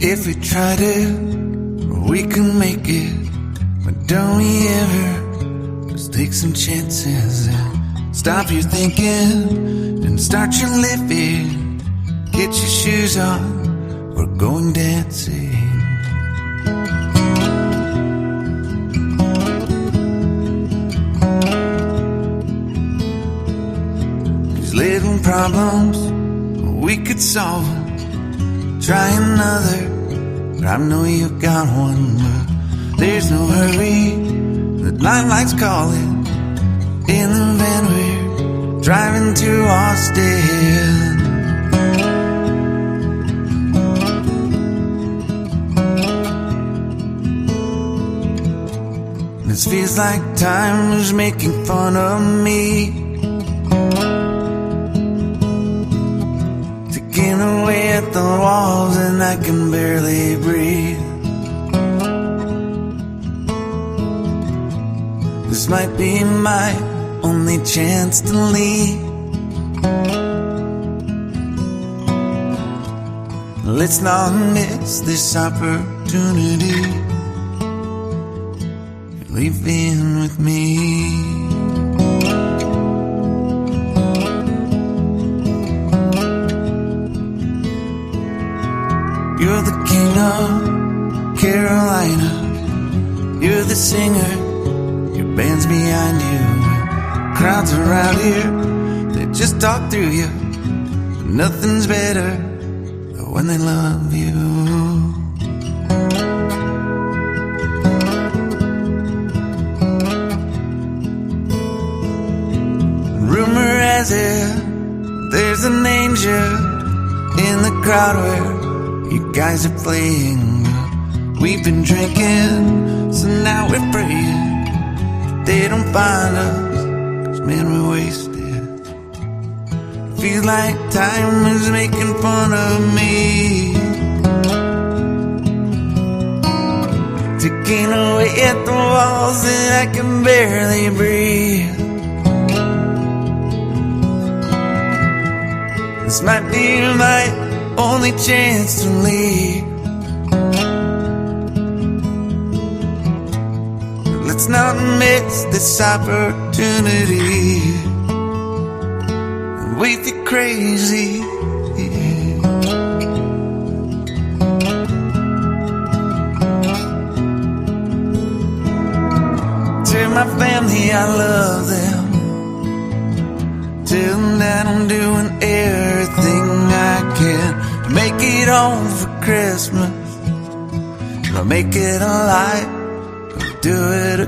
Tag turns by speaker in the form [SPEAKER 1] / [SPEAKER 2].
[SPEAKER 1] If we tried it, we can make it. But don't we ever just take some chances and stop your thinking and start your living? Get your shoes on, we're going dancing. These little problems, we could solve them. Try another, but I know you've got one. But there's no hurry, the nightlight's calling. In the van we're driving to Austin. This feels like time was making fun of me, taking away at the walls and I can barely breathe. This might be my only chance to leave. Let's not miss this opportunity. Leave in with me. You're the king of Carolina. You're the singer, your band's behind you. Crowds around here, they just talk through you. Nothing's better than when they love you. Rumor has it, there's an angel in the crowd where you guys are playing. We've been drinking, so now we're praying they don't find us, 'cause man, we're wasted. Feels like time is making fun of me, taking away at the walls and I can barely breathe. This might be my only chance to leave. Let's not miss this opportunity. We feel crazy. Tell my family I love them. Tell them that I'm doing everything I can to make it home for Christmas. I'll make it alive, I'll do it again.